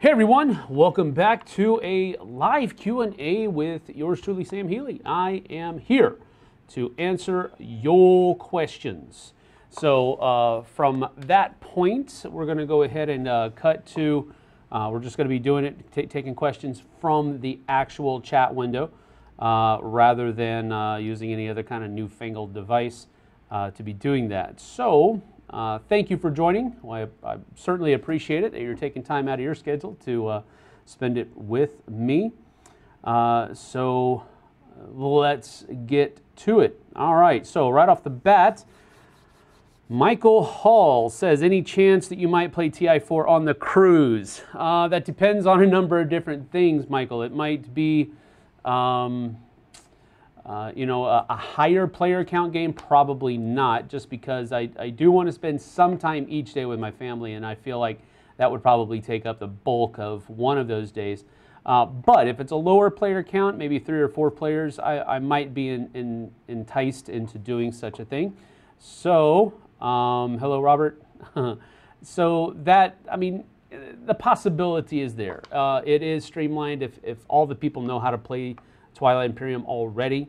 Hey everyone, welcome back to a live Q&A with yours truly, Sam Healy. I am here to answer your questions. So from that point, we're going to go ahead and cut to, we're just going to be doing it, taking questions from the actual chat window rather than using any other kind of newfangled device to be doing that. So thank you for joining. Well, I certainly appreciate it that you're taking time out of your schedule to spend it with me. So let's get to it. All right, so right off the bat, Michael Hall says, any chance that you might play Ti4 on the cruise? That depends on a number of different things, Michael. It might be a higher player count game, probably not, just because I do want to spend some time each day with my family, and I feel like that would probably take up the bulk of one of those days. But if it's a lower player count, maybe 3 or 4 players, I might be enticed into doing such a thing. So, hello, Robert. So that, I mean, the possibility is there. It is streamlined if all the people know how to play Twilight Imperium already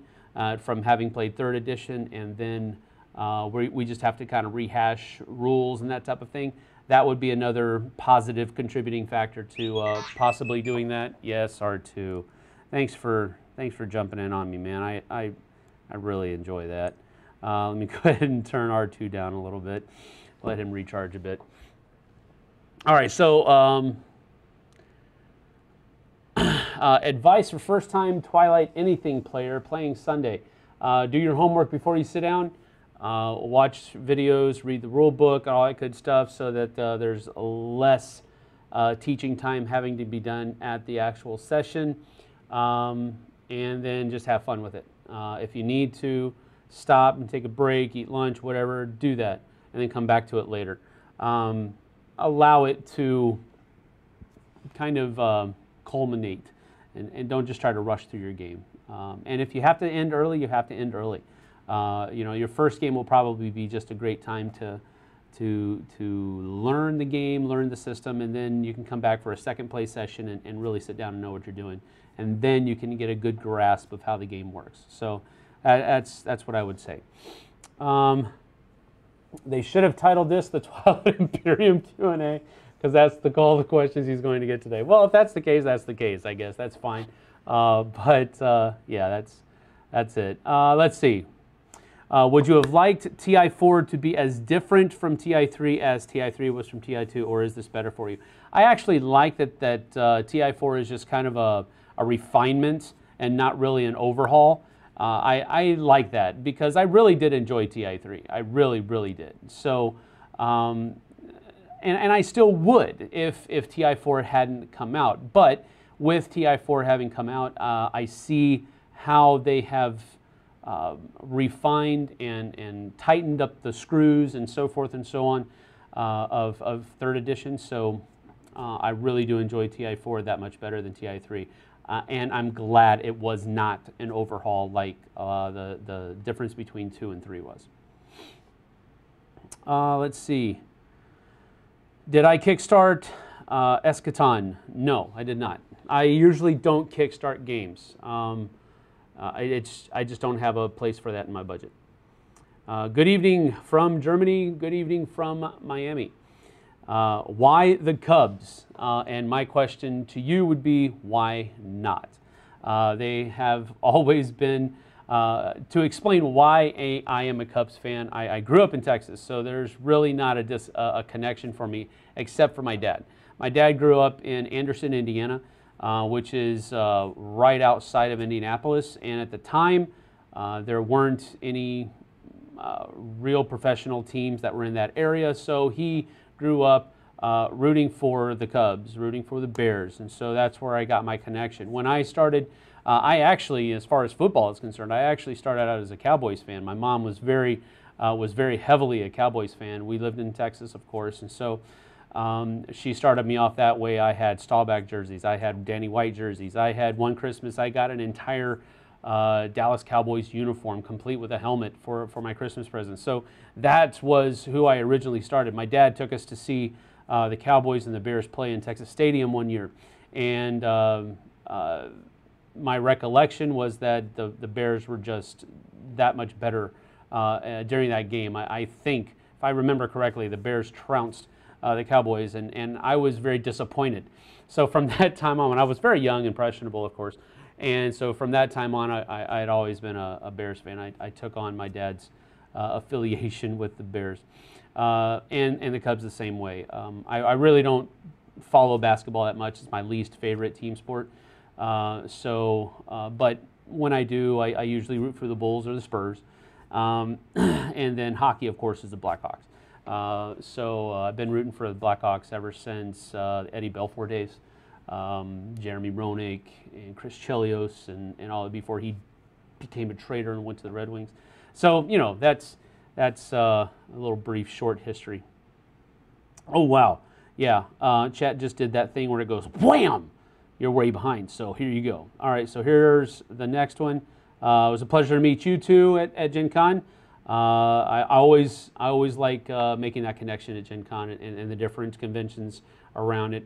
from having played 3rd edition, and then we just have to kind of rehash rules and that type of thing. That would be another positive contributing factor to possibly doing that. Yes, R2. Thanks for jumping in on me, man. I really enjoy that. Let me go ahead and turn R2 down a little bit. Let him recharge a bit. All right, so advice for first-time Twilight anything player playing Sunday. Do your homework before you sit down. Watch videos, read the rule book, all that good stuff, so that there's less teaching time having to be done at the actual session. And then just have fun with it. If you need to stop and take a break, eat lunch, whatever, do that, and then come back to it later. Allow it to kind of culminate. And don't just try to rush through your game. And if you have to end early, you have to end early. Your first game will probably be just a great time to learn the game, learn the system, and then you can come back for a second play session and really sit down and know what you're doing. And then you can get a good grasp of how the game works. So that's what I would say. They should have titled this the Twilight Imperium Q&A, because that's all the questions he's going to get today. Well, if that's the case, that's the case, I guess. That's fine. Yeah, that's it. Let's see. Would you have liked Ti4 to be as different from Ti3 as Ti3 was from Ti2, or is this better for you? I actually like that Ti4 is just kind of a refinement and not really an overhaul. I like that because I really did enjoy Ti3. I really, really did. So, and I still would if Ti4 hadn't come out. But with Ti4 having come out, I see how they have refined and tightened up the screws and so forth and so on of 3rd edition. So I really do enjoy Ti4 that much better than Ti3. And I'm glad it was not an overhaul like the difference between 2 and 3 was. Let's see. Did I kickstart Eschaton? No, I did not. I usually don't kickstart games. I just don't have a place for that in my budget. Good evening from Germany. Good evening from Miami. Why the Cubs? And my question to you would be, why not? They have always been, to explain why I am a Cubs fan, I grew up in Texas, so there's really not a connection for me except for my dad. My dad grew up in Anderson, Indiana, which is right outside of Indianapolis, and at the time there weren't any real professional teams that were in that area, so he grew up rooting for the Cubs, rooting for the Bears, and so that's where I got my connection. When I started, I actually, as far as football is concerned, I actually started out as a Cowboys fan. My mom was very heavily a Cowboys fan. We lived in Texas, of course, and so she started me off that way. I had Staubach jerseys. I had Danny White jerseys. I had one Christmas, I got an entire Dallas Cowboys uniform, complete with a helmet for my Christmas present. So that was who I originally started. My dad took us to see the Cowboys and the Bears play in Texas Stadium one year, and my recollection was that the Bears were just that much better during that game. I think, if I remember correctly, the Bears trounced the Cowboys, and I was very disappointed. So from that time on, I was very young, impressionable, of course, and so from that time on, I had always been a Bears fan. I took on my dad's affiliation with the Bears, and the Cubs the same way. I really don't follow basketball that much. It's my least favorite team sport. But when I do, I usually root for the Bulls or the Spurs. And then hockey, of course, is the Blackhawks. I've been rooting for the Blackhawks ever since Eddie Belfour days. Jeremy Roenick and Chris Chelios and all before he became a traitor and went to the Red Wings. So, you know, that's a little brief short history. Oh, wow. Yeah, chat just did that thing where it goes, wham! You're way behind, so here you go. All right, so here's the next one. It was a pleasure to meet you two at Gen Con. I always like making that connection at Gen Con and the different conventions around it.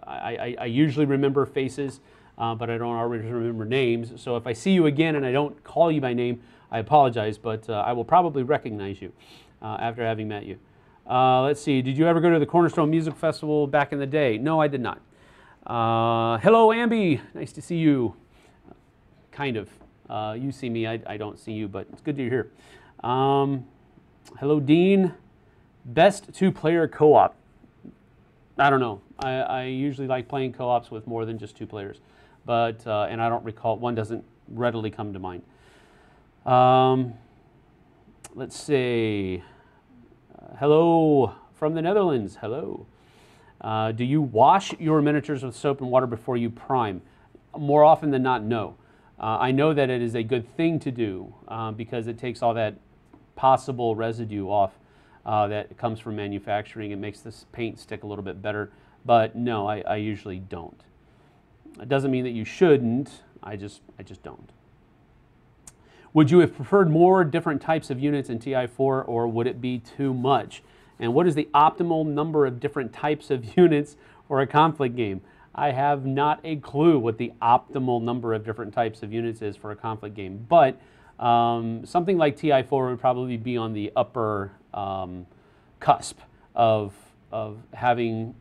I usually remember faces, but I don't always remember names. So if I see you again and I don't call you by name, I apologize, but I will probably recognize you after having met you. Let's see, did you ever go to the Cornerstone Music Festival back in the day? No, I did not. Hello, Ambi. Nice to see you. Kind of. You see me. I don't see you, but it's good to hear. Hello, Dean. Best two-player co-op. I don't know. I usually like playing co-ops with more than just two players, but and I don't recall. One doesn't readily come to mind. Let's see. Hello from the Netherlands. Hello. Do you wash your miniatures with soap and water before you prime? More often than not, no. I know that it is a good thing to do because it takes all that possible residue off that comes from manufacturing. It makes this paint stick a little bit better. But no, I usually don't. It doesn't mean that you shouldn't. I just don't. Would you have preferred more different types of units in Ti4, or would it be too much? And what is the optimal number of different types of units for a conflict game? I have not a clue what the optimal number of different types of units is for a conflict game, but something like Ti4 would probably be on the upper cusp of having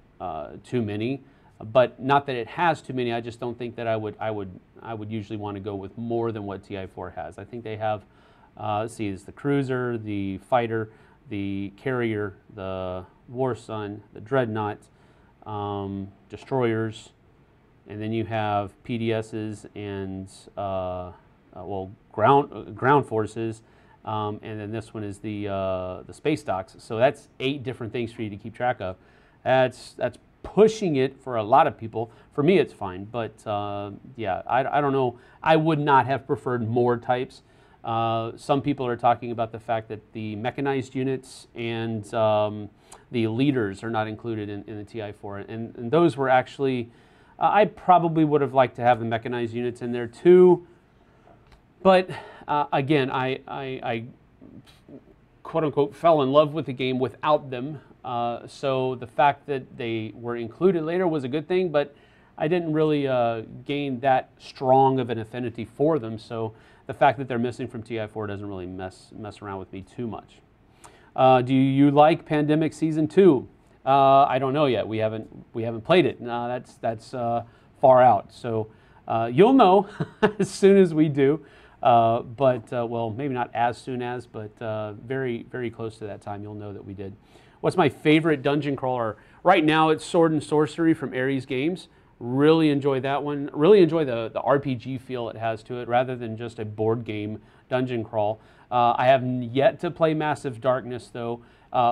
too many, but not that it has too many. I just don't think that I would usually want to go with more than what Ti4 has. I think they have, let's see, it's the cruiser, the fighter, the carrier, the war sun, the dreadnought, destroyers, and then you have PDSs and ground forces, and then this one is the space docks. So that's 8 different things for you to keep track of. That's pushing it for a lot of people. For me, it's fine, but yeah, I don't know. I would not have preferred more types. Some people are talking about the fact that the mechanized units and the leaders are not included in the Ti4, and those were actually, I probably would have liked to have the mechanized units in there too, but again, I quote-unquote fell in love with the game without them, so the fact that they were included later was a good thing, but I didn't really gain that strong of an affinity for them, so the fact that they're missing from Ti4 doesn't really mess around with me too much. Do you like Pandemic Season 2? I don't know yet. We haven't played it. That's far out. So you'll know as soon as we do. Well, maybe not as soon as, but very, very close to that time, you'll know that we did. What's my favorite dungeon crawler? Right now, it's Sword and Sorcery from Ares Games. Really enjoy that one. Really enjoy the RPG feel it has to it, rather than just a board game dungeon crawl. I have yet to play Massive Darkness, though,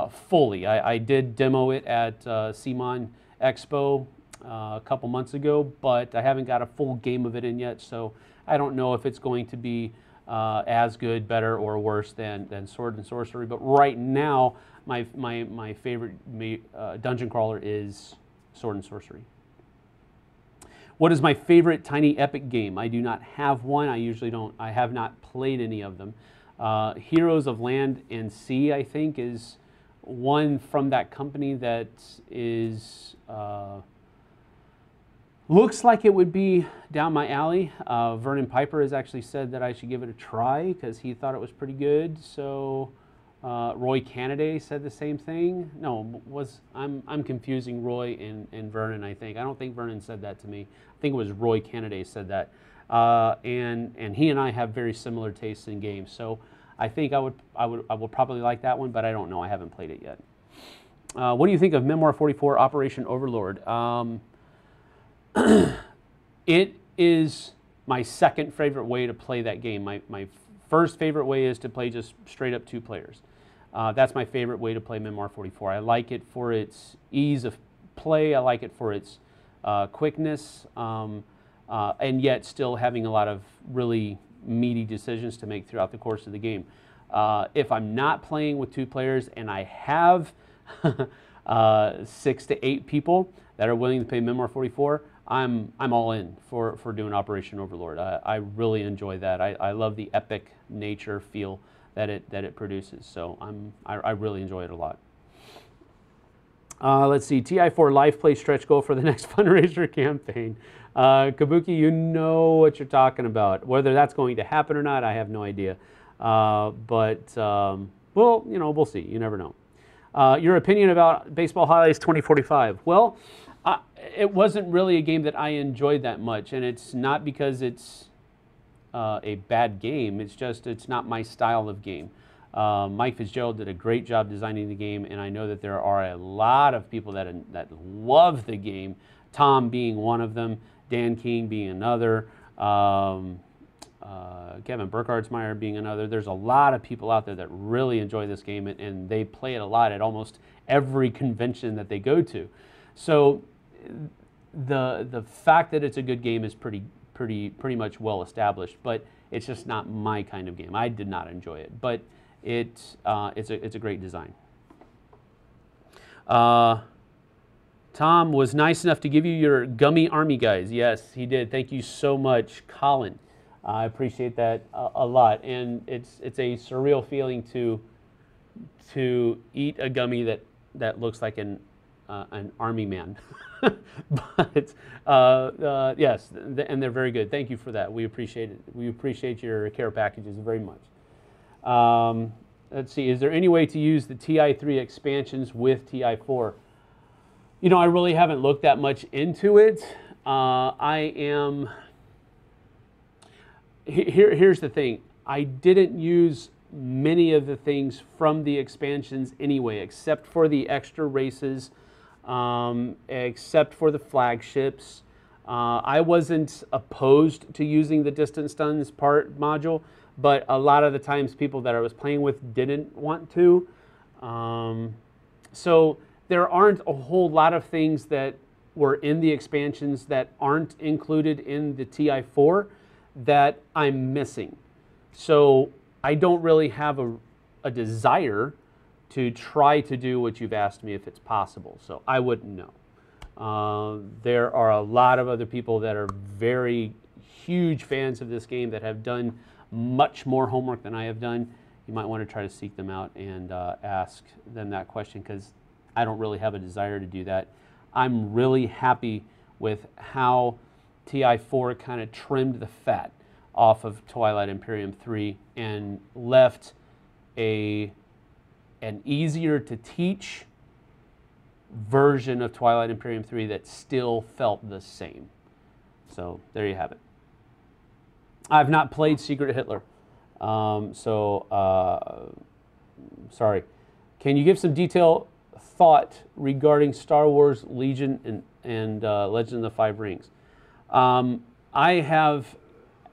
fully. I did demo it at CMON Expo a couple months ago, but I haven't got a full game of it in yet, so I don't know if it's going to be as good, better, or worse than Sword and Sorcery. But right now, my favorite dungeon crawler is Sword and Sorcery. What is my favorite Tiny Epic game? I do not have one. I usually don't. I have not played any of them. Heroes of Land and Sea, I think, is one from that company that is looks like it would be down my alley. Vernon Piper has actually said that I should give it a try because he thought it was pretty good. So Roy Cannaday said the same thing. No, I'm confusing Roy and Vernon. I don't think Vernon said that to me. I think it was Roy Cannaday said that. And he and I have very similar tastes in games. So I think I will probably like that one, but I don't know. I haven't played it yet. What do you think of Memoir 44 Operation Overlord? It is my second favorite way to play that game. My first favorite way is to play just straight up 2 players. That's my favorite way to play Memoir 44. I like it for its ease of play. I like it for its quickness, and yet still having a lot of really meaty decisions to make throughout the course of the game. If I'm not playing with 2 players and I have 6 to 8 people that are willing to play Memoir 44, I'm all in for doing Operation Overlord. I really enjoy that. I love the epic nature feel that it produces. So I really enjoy it a lot. Let's see, Ti4 life play stretch goal for the next fundraiser campaign. Kabuki, you know what you're talking about. Whether that's going to happen or not, I have no idea. Well, we'll see. You never know. Your opinion about Baseball Highlights 2045? Well, it wasn't really a game that I enjoyed that much, and it's not because it's a bad game. It's just it's not my style of game. Mike Fitzgerald did a great job designing the game, and I know that there are a lot of people that love the game. Tom being one of them, Dan King being another, Kevin Burkhardsmeyer being another. There's a lot of people out there that really enjoy this game, and they play it a lot at almost every convention that they go to. So the fact that it's a good game is pretty much well established, but it's just not my kind of game. I did not enjoy it, but it's a great design. Tom was nice enough to give you your gummy army guys. Yes, he did. Thank you so much, Colin. I appreciate that a lot, and it's a surreal feeling to eat a gummy that looks like an army man. But yes, and they're very good. Thank you for that. We appreciate it. We appreciate your care packages very much. Let's see. Is there any way to use the Ti3 expansions with Ti4? You know, I really haven't looked that much into it. Here's the thing. I didn't use many of the things from the expansions anyway, except for the extra races, except for the flagships. I wasn't opposed to using the distance stuns part module, but a lot of the times people that I was playing with didn't want to. So there aren't a whole lot of things that were in the expansions that aren't included in the Ti4 that I'm missing. So I don't really have a desire to try to do what you've asked me if it's possible. So I wouldn't know. There are a lot of other people that are very huge fans of this game that have done much more homework than I have done. You might want to try to seek them out and ask them that question, because I don't really have a desire to do that. I'm really happy with how Ti4 kind of trimmed the fat off of Twilight Imperium 3 and left an easier to teach version of Twilight Imperium 3 that still felt the same. So there you have it. I've not played Secret Hitler, sorry. Can you give some detailed thought regarding Star Wars Legion and Legend of the Five Rings? I have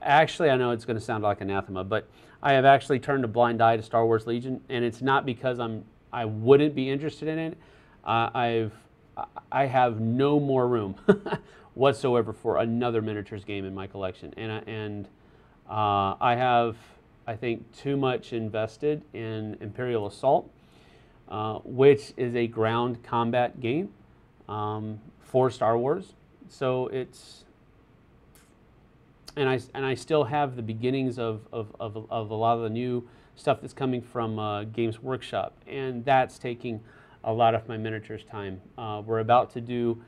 actually, I know it's going to sound like anathema, but I have actually turned a blind eye to Star Wars Legion, and it's not because I wouldn't be interested in it. I have no more room whatsoever for another miniatures game in my collection, and I have, I think, too much invested in Imperial Assault, which is a ground combat game for Star Wars. So and I still have the beginnings of a lot of the new stuff that's coming from Games Workshop, and that's taking a lot of my miniatures time. We're about to do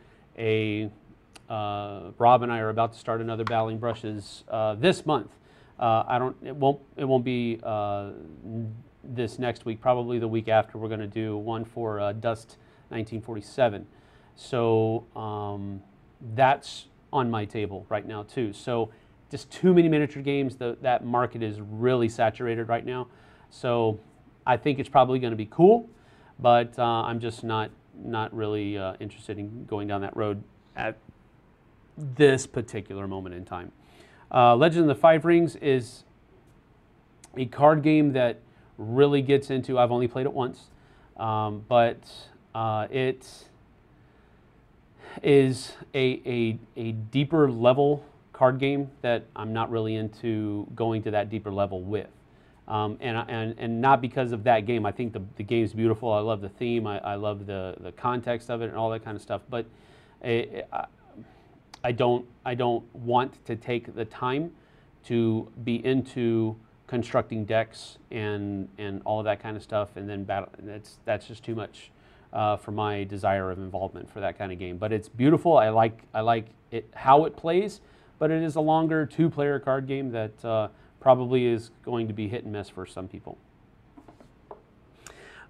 Rob and I are about to start another Battling Brushes this month. It won't be this next week. Probably the week after. We're going to do one for Dust 1947. So that's on my table right now too. So just too many miniature games. That market is really saturated right now. So I think it's probably going to be cool, but I'm just not really interested in going down that road at this particular moment in time. Legend of the Five Rings is a card game that really gets into, I've only played it once, but it is a deeper level card game that I'm not really into going to that deeper level with. And not because of that game. I think the game's beautiful. I love the theme. I love the context of it and all that kind of stuff. But I don't want to take the time to be into constructing decks and all of that kind of stuff, and then battle. That's just too much for my desire of involvement for that kind of game. But it's beautiful. I like it how it plays, but it is a longer two-player card game that probably is going to be hit and miss for some people.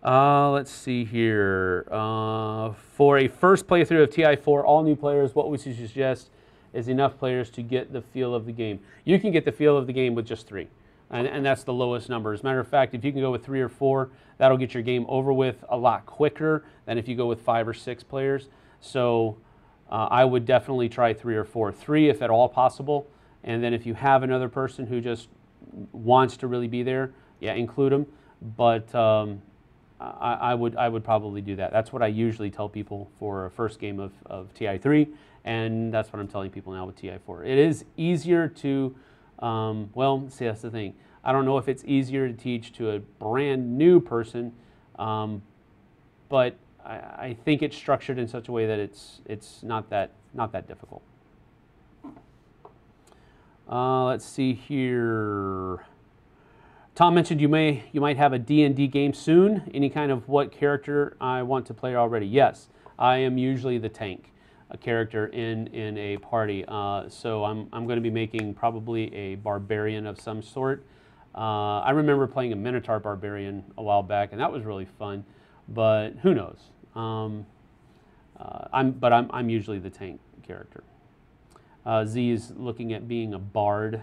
Let's see here. For a first playthrough of Ti4, all new players, what would you suggest is enough players to get the feel of the game? You can get the feel of the game with just 3, and that's the lowest number. As a matter of fact, if you can go with 3 or 4, that'll get your game over with a lot quicker than if you go with 5 or 6 players. So I would definitely try 3 or 4. 3 if at all possible, and then if you have another person who just wants to really be there, yeah, include them. But I would probably do that. That's what I usually tell people for a first game of Ti3, and that's what I'm telling people now with Ti4. It is easier to, well, see, that's the thing. I don't know if it's easier to teach to a brand new person, but I think it's structured in such a way that it's not that difficult. Let's see here. Tom mentioned you might have a D&D game soon. Any kind of what character I want to play already? Yes, I am usually the tank, a character in a party. So I'm going to be making probably a barbarian of some sort. I remember playing a Minotaur barbarian a while back, and that was really fun. But who knows? I'm usually the tank character. Z is looking at being a bard.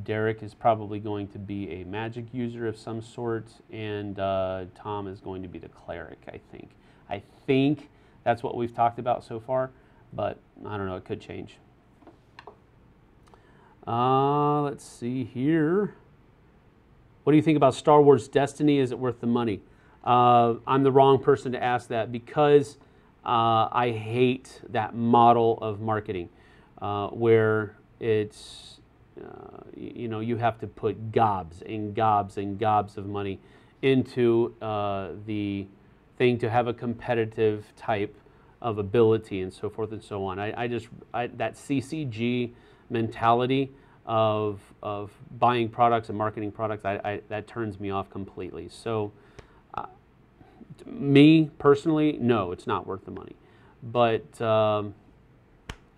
Derek is probably going to be a magic user of some sort, and Tom is going to be the cleric, I think. I think that's what we've talked about so far, but I don't know, it could change. Let's see here. What do you think about Star Wars Destiny? Is it worth the money? I'm the wrong person to ask that because I hate that model of marketing where it's you know, you have to put gobs and gobs and gobs of money into the thing to have a competitive type of ability and so forth and so on. That CCG mentality of buying products and marketing products, that turns me off completely. So me personally, no, it's not worth the money. But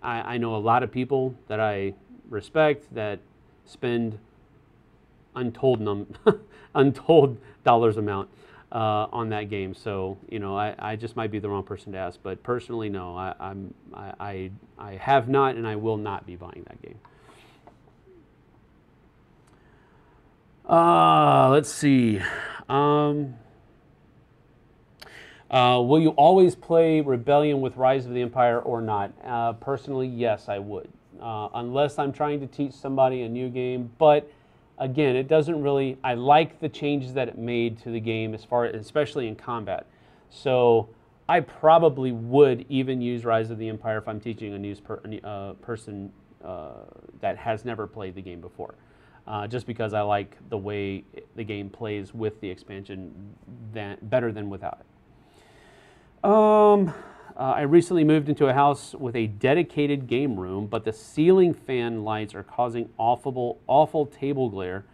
I know a lot of people that I respect that spend untold dollars amount on that game. So you know, I just might be the wrong person to ask. But personally, no, I have not, and I will not be buying that game. Let's see. Will you always play Rebellion with Rise of the Empire or not? Personally, yes, I would. Unless I'm trying to teach somebody a new game. But again, it doesn't really, I like the changes that it made to the game especially in combat. So I probably would even use Rise of the Empire if I'm teaching a new person that has never played the game before. Just because I like the way the game plays with the expansion better than without it. I recently moved into a house with a dedicated game room, but the ceiling fan lights are causing awful table glare.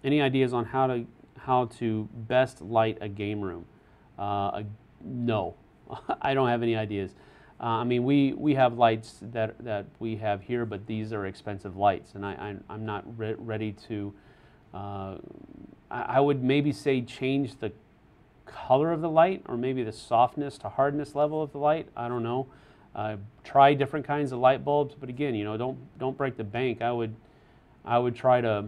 Any ideas on how to best light a game room? No, I don't have any ideas. I mean, we have lights that we have here, but these are expensive lights, and I'm not ready to. I would maybe say change the color of the light, or maybe the softness to hardness level of the light. I don't know. Try different kinds of light bulbs, but again, you know, don't break the bank. I would try to,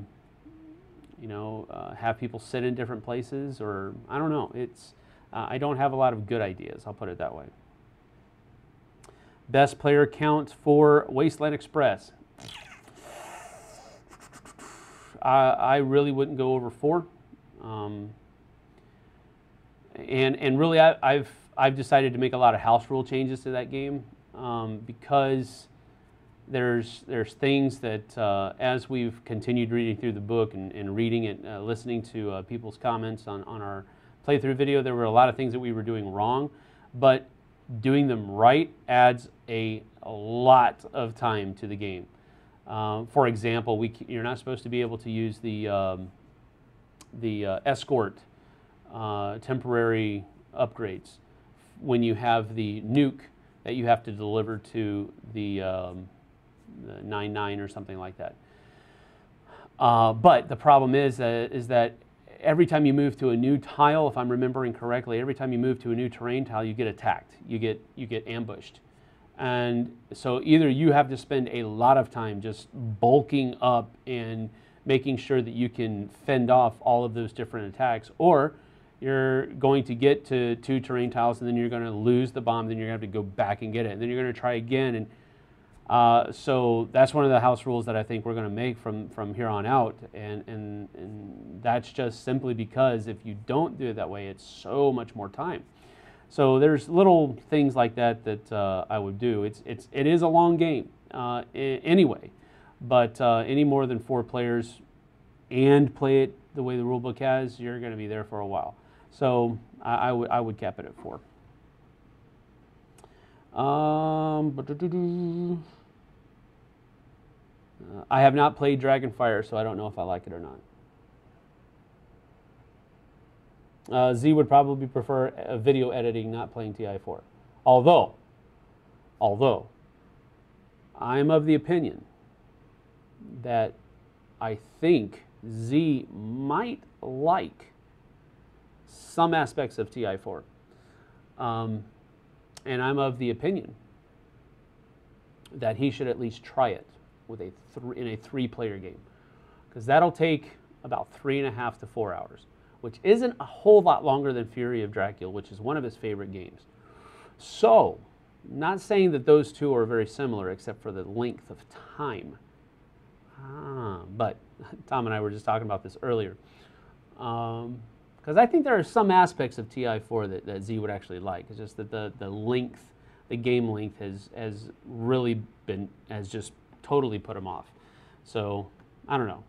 you know, have people sit in different places, or I don't know. It's I don't have a lot of good ideas. I'll put it that way. Best player count for Wasteland Express. I really wouldn't go over 4. And really, I've decided to make a lot of house rule changes to that game because there's things that as we've continued reading through the book and reading it, listening to people's comments on our playthrough video, there were a lot of things that we were doing wrong, but doing them right adds a lot of time to the game. For example, you're not supposed to be able to use the escort temporary upgrades when you have the nuke that you have to deliver to the 9-9 or something like that. But the problem is that every time you move to a new tile, if I'm remembering correctly, every time you move to a new terrain tile, you get attacked. You get ambushed. And so either you have to spend a lot of time just bulking up and making sure that you can fend off all of those different attacks, or you're going to get to 2 terrain tiles and then you're going to lose the bomb, then you're going to have to go back and get it, and then you're going to try again. And so that's one of the house rules that I think we're going to make from here on out, and that's just simply because if you don't do it that way, it's so much more time. So there's little things like that that I would do. It is a long game anyway, but any more than 4 players and play it the way the rulebook has, you're going to be there for a while. So I would cap it at 4. I have not played Dragonfire, so I don't know if I like it or not. Z would probably prefer video editing, not playing Ti4. Although, I'm of the opinion that I think Z might like some aspects of Ti4. And I'm of the opinion that he should at least try it with in a 3-player game, because that'll take about 3.5 to 4 hours, which isn't a whole lot longer than Fury of Dracula, which is one of his favorite games. So, not saying that those two are very similar except for the length of time. But Tom and I were just talking about this earlier. Because I think there are some aspects of Ti4 that Z would actually like. It's just that the length, the game length has really has just totally put him off. So, I don't know.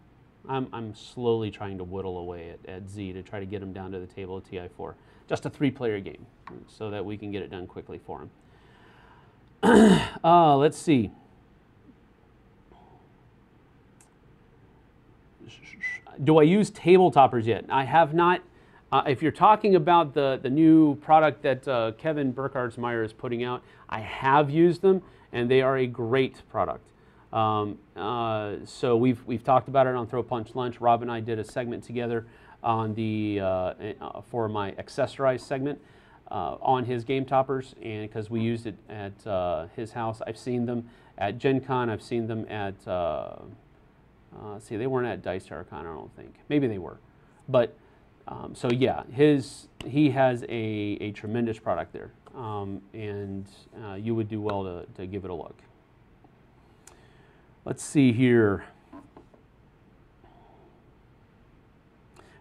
I'm slowly trying to whittle away at Z to try to get him down to the table of Ti4. Just a 3-player game, so that we can get it done quickly for him. Let's see. Do I use table toppers yet? I have not. If you're talking about the new product that Kevin Burkhardt-Meyer is putting out, I have used them, and they are a great product. So we've talked about it on Throw Punch Lunch. Rob and I did a segment together on the for my accessorized segment on his game toppers, and because we used it at his house. I've seen them at Gen Con. I've seen them at see, they weren't at Dice Tower Con, I don't think. Maybe they were, but so yeah, he has a tremendous product there, and you would do well to give it a look. Let's see here.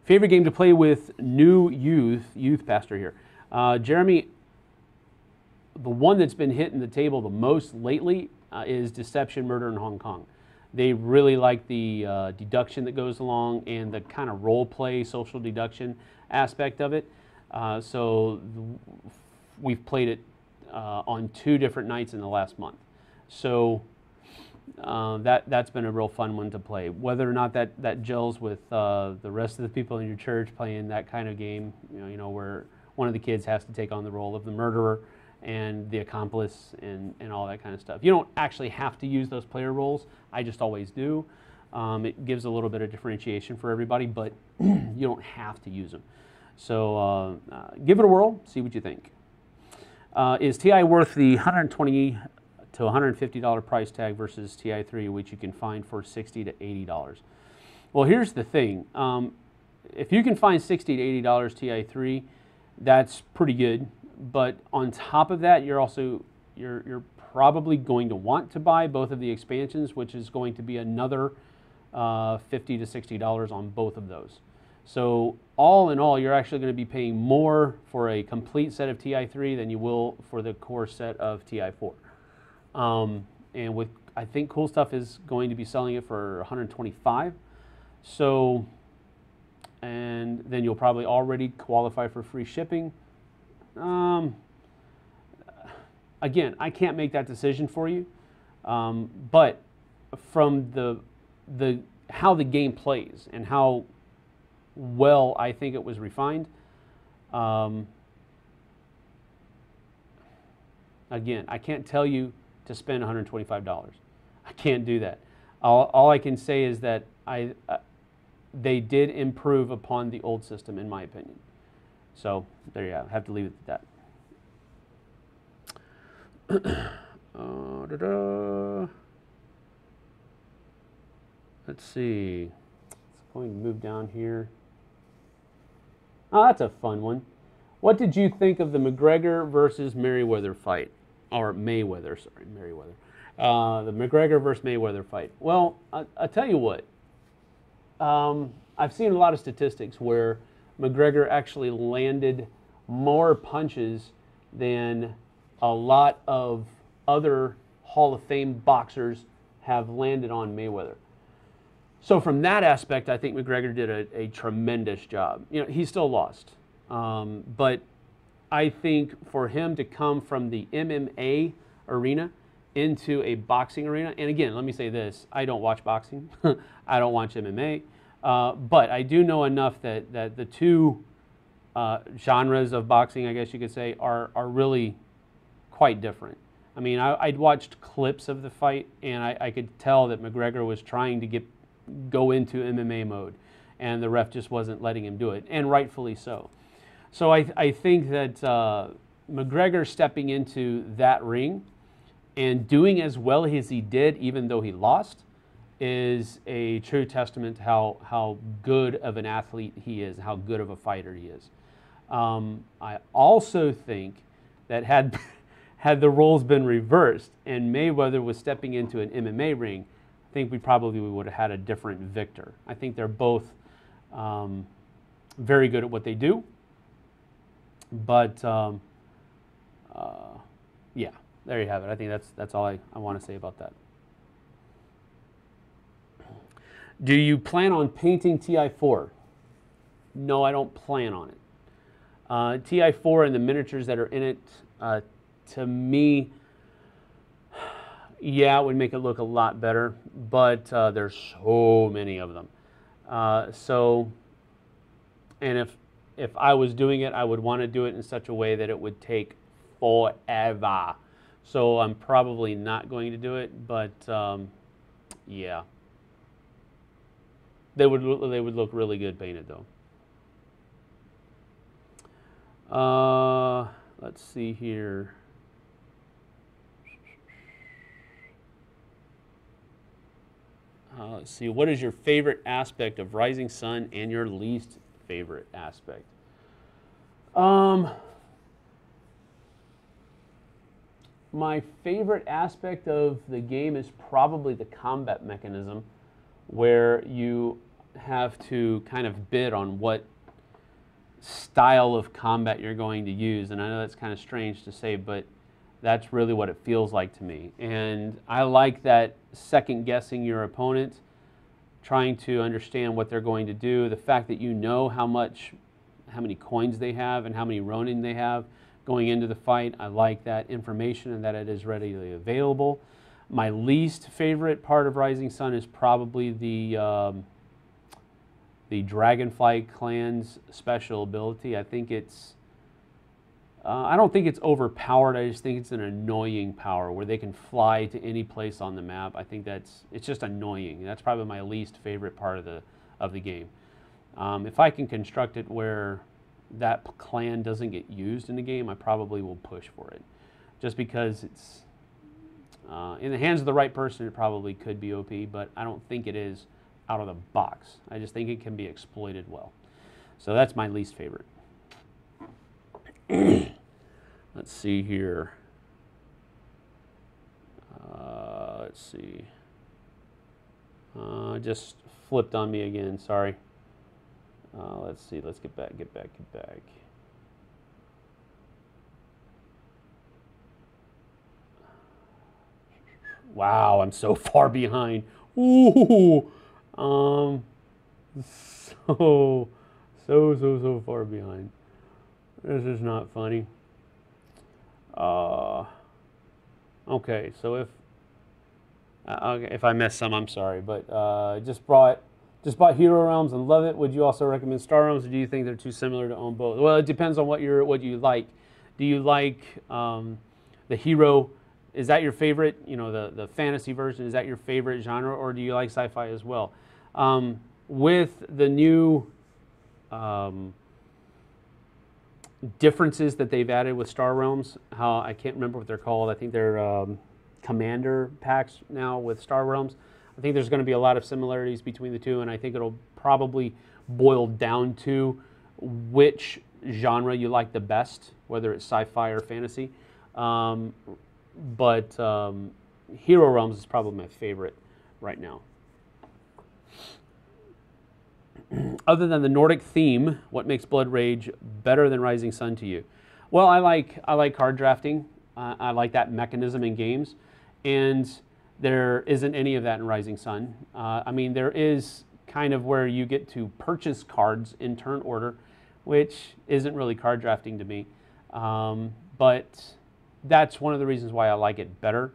Favorite game to play with new youth pastor here. Jeremy, the one that's been hitting the table the most lately is Deception, Murder in Hong Kong. They really like the deduction that goes along and the kind of role play, social deduction aspect of it. So we've played it on 2 different nights in the last month. So that's been a real fun one to play. Whether or not that gels with the rest of the people in your church playing that kind of game, where one of the kids has to take on the role of the murderer and the accomplice and all that kind of stuff. You don't actually have to use those player roles. I just always do. It gives a little bit of differentiation for everybody, but you don't have to use them. So give it a whirl, see what you think. Is Ti worth the $120 to $150 price tag versus Ti3, which you can find for $60 to $80? Well, here's the thing. If you can find $60 to $80 Ti3, that's pretty good. But on top of that, you're probably going to want to buy both of the expansions, which is going to be another $50 to $60 on both of those. So all in all, you're actually going to be paying more for a complete set of Ti3 than you will for the core set of Ti4. And with, I think Cool Stuff is going to be selling it for $125. So, and then you'll probably already qualify for free shipping. Again, I can't make that decision for you, but from how the game plays and how well I think it was refined, again, I can't tell you to spend $125. I can't do that. All I can say is that they did improve upon the old system, in my opinion. So there you have it. I have to leave it at that. Let's see. It's going to move down here. Oh, that's a fun one. What did you think of the McGregor versus Merriweather fight? Or Mayweather, sorry, Merriweather. The McGregor versus Mayweather fight. Well, I'll tell you what. I've seen a lot of statistics where McGregor actually landed more punches than a lot of other Hall of Fame boxers have landed on Mayweather. So from that aspect, I think McGregor did a tremendous job. He still lost. But I think for him to come from the MMA arena into a boxing arena, and again, let me say this, I don't watch boxing. I don't watch MMA. But I do know enough that the two genres of boxing, I guess you could say, are really quite different. I mean, I'd watched clips of the fight, and I could tell that McGregor was trying to go into MMA mode, and the ref just wasn't letting him do it, and rightfully so. So I think that McGregor stepping into that ring and doing as well as he did, even though he lost, is a true testament to how good of an athlete he is, how good of a fighter he is. I also think that had the roles been reversed and Mayweather was stepping into an MMA ring, I think we probably would have had a different victor. I think they're both very good at what they do. But yeah, there you have it. I think that's all I want to say about that. Do you plan on painting Ti4? No, I don't plan on it. Ti4 and the miniatures that are in it, to me, yeah, it would make it look a lot better, but there's so many of them. And if I was doing it, I would want to do it in such a way that it would take forever. So I'm probably not going to do it, but yeah. They would look really good painted though. Let's see here. Let's see. What is your favorite aspect of Rising Sun and your least favorite aspect? My favorite aspect of the game is probably the combat mechanism, where you have to kind of bid on what style of combat you're going to use. And I know that's kind of strange to say, but that's really what it feels like to me. And I like that second guessing your opponent, trying to understand what they're going to do. The fact that you know how many coins they have and how many Ronin they have going into the fight. I like that information and that it is readily available. My least favorite part of Rising Sun is probably the Dragonfly Clan's special ability. I think it's, I don't think it's overpowered. I just think it's an annoying power where they can fly to any place on the map. I think it's just annoying. That's probably my least favorite part of the game. If I can construct it where that clan doesn't get used in the game, I probably will push for it. Just because it's, in the hands of the right person, it probably could be OP, but I don't think it is out of the box. I just think it can be exploited well. So that's my least favorite. Let's see here. Let's see. Just flipped on me again, sorry. Let's see, let's get back. Wow, I'm so far behind. Ooh, so far behind. This is not funny. Okay, so if I missed some, I'm sorry, but just bought Hero Realms and love it. Would you also recommend Star Realms, or do you think they're too similar to own both? Well, it depends on what you like. Do you like the Hero? Is that your favorite? You know, the fantasy version. Is that your favorite genre, or do you like sci-fi as well? With the new differences that they've added with Star Realms, how I can't remember what they're called. I think they're Commander packs now with Star Realms. I think there's going to be a lot of similarities between the two, and I think it'll probably boil down to which genre you like the best, whether it's sci-fi or fantasy. But Hero Realms is probably my favorite right now. Other than the Nordic theme, what makes Blood Rage better than Rising Sun to you? Well, I like card drafting. I like that mechanism in games, and there isn't any of that in Rising Sun. I mean, there is kind of where you get to purchase cards in turn order, which isn't really card drafting to me. But that's one of the reasons why I like it better,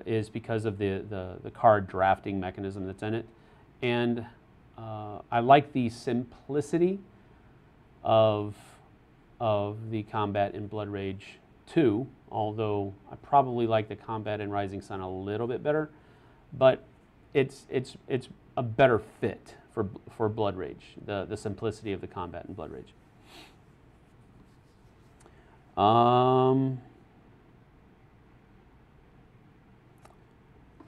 is because of the card drafting mechanism that's in it. And I like the simplicity of the combat in Blood Rage 2, although I probably like the combat in Rising Sun a little bit better, but it's a better fit for Blood Rage, the simplicity of the combat in Blood Rage.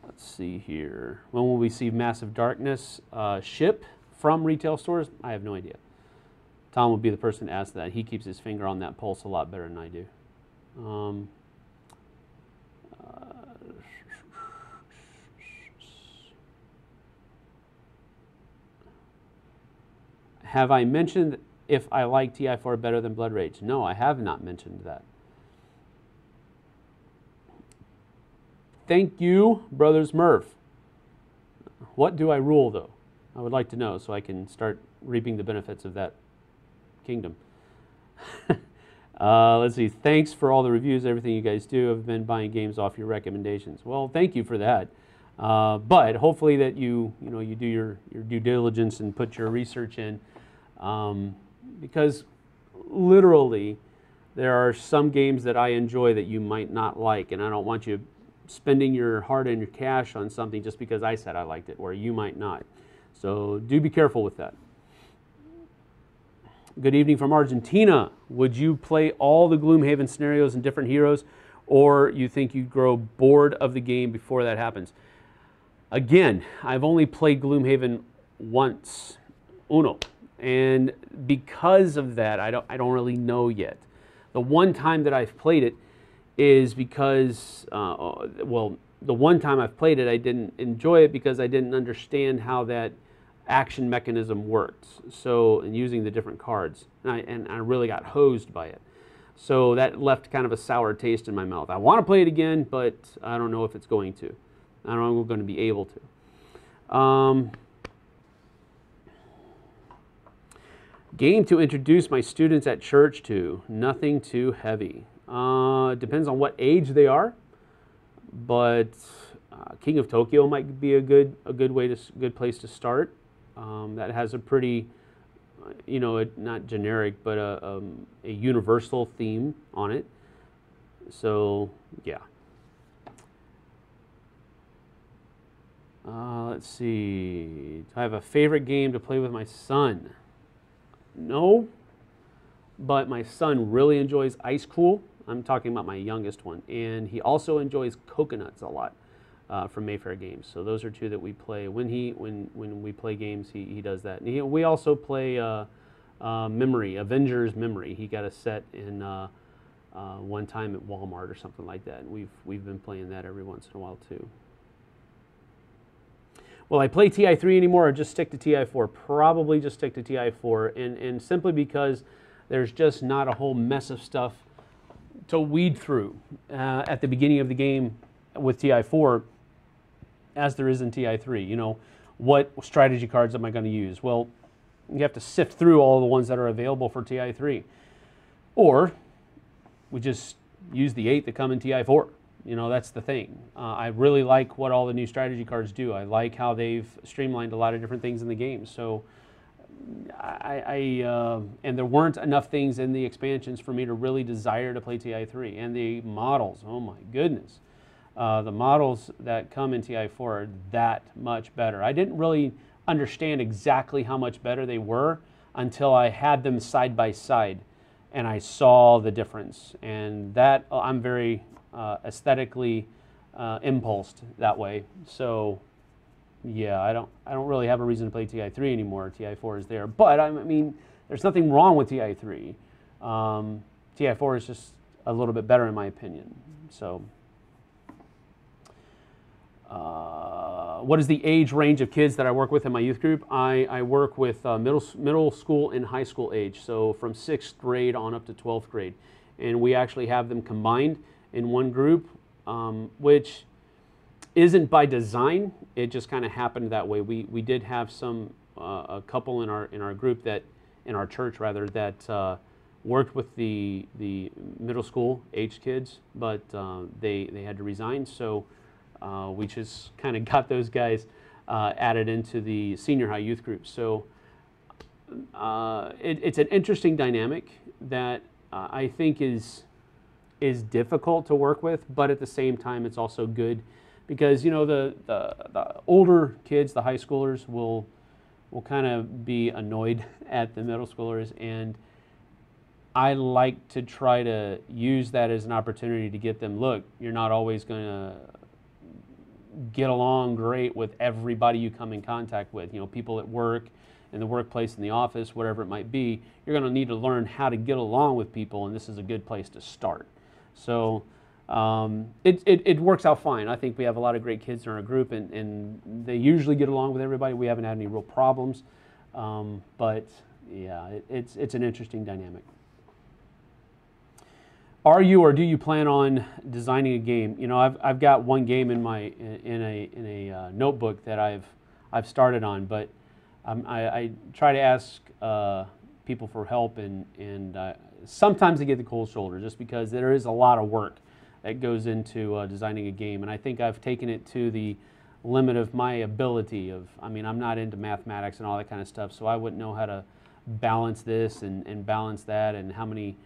Let's see here. When will we see Massive Darkness ship from retail stores? I have no idea. Tom will be the person to ask that. He keeps his finger on that pulse a lot better than I do. Have I mentioned if I like Ti4 better than Blood Rage? No, I have not mentioned that. Thank you, Brothers Merv. What do I rule, though? I would like to know so I can start reaping the benefits of that kingdom. Let's see. Thanks for all the reviews, everything you guys do. I've been buying games off your recommendations. Well, thank you for that. But hopefully that you do your due diligence and put your research in, because literally there are some games that I enjoy that you might not like, and I don't want you spending your heart and your cash on something just because I said I liked it, or you might not. So do be careful with that. Good evening from Argentina. Would you play all the Gloomhaven scenarios and different heroes, or you think you'd grow bored of the game before that happens? Again, I've only played Gloomhaven once, and because of that, I don't really know yet. The one time that I've played it is because, well, the one time I've played it, I didn't enjoy it because I didn't understand how that action mechanism worked. So, and using the different cards, and I really got hosed by it. So that left kind of a sour taste in my mouth. I want to play it again, but I don't know if it's going to. I don't know if we're going to be able to. Game to introduce my students at church to. Nothing too heavy. Depends on what age they are, but King of Tokyo might be a good place to start. That has a pretty, not generic, but a universal theme on it. So yeah. Let's see. Do I have a favorite game to play with my son? No, but my son really enjoys Ice Cool. I'm talking about my youngest one, and he also enjoys Coconuts a lot from Mayfair Games. So those are two that we play. When we play games, he does that. And we also play Memory, Avengers Memory. He got a set in one time at Walmart or something like that, and we've been playing that every once in a while too. Will I play Ti3 anymore or just stick to Ti4? Probably just stick to Ti4, and simply because there's just not a whole mess of stuff to weed through at the beginning of the game with Ti4 as there is in Ti3. What strategy cards am I going to use? Well, you have to sift through all the ones that are available for Ti3. Or we just use the 8 that come in Ti4. That's the thing. I really like what all the new strategy cards do. I like how they've streamlined a lot of different things in the game. So and there weren't enough things in the expansions for me to really desire to play Ti3. And the models, oh my goodness. The models that come in Ti4 are that much better. I didn't really understand exactly how much better they were until I had them side by side and I saw the difference. And that I'm very aesthetically impulsed that way. So yeah, I don't really have a reason to play Ti3 anymore. Ti4 is there, but I mean, there's nothing wrong with Ti3. Ti4 is just a little bit better in my opinion. So what is the age range of kids that I work with in my youth group? I work with middle school and high school age, so from 6th grade on up to 12th grade, and we actually have them combined in one group, which isn't by design. It just kind of happened that way. We did have a couple in our group in our church rather, that worked with the middle school age kids, but they had to resign. So we just kind of got those guys added into the senior high youth group. So it's an interesting dynamic that I think is difficult to work with, but at the same time it's also good because the older kids, the high schoolers, will kind of be annoyed at the middle schoolers, and I like to try to use that as an opportunity to get them, look, you're not always going to get along great with everybody you come in contact with. People at work, in the workplace, in the office, whatever it might be, you're going to need to learn how to get along with people, and this is a good place to start. So it works out fine. I think we have a lot of great kids in our group, and they usually get along with everybody. We haven't had any real problems, but yeah, it's an interesting dynamic. Are you or do you plan on designing a game? I've got one game in a notebook that I've started on, but I try to ask people for help, and sometimes I get the cold shoulder just because there is a lot of work that goes into designing a game, and I think I've taken it to the limit of my ability. I'm not into mathematics and all that kind of stuff, so I wouldn't know how to balance this and balance that, and how many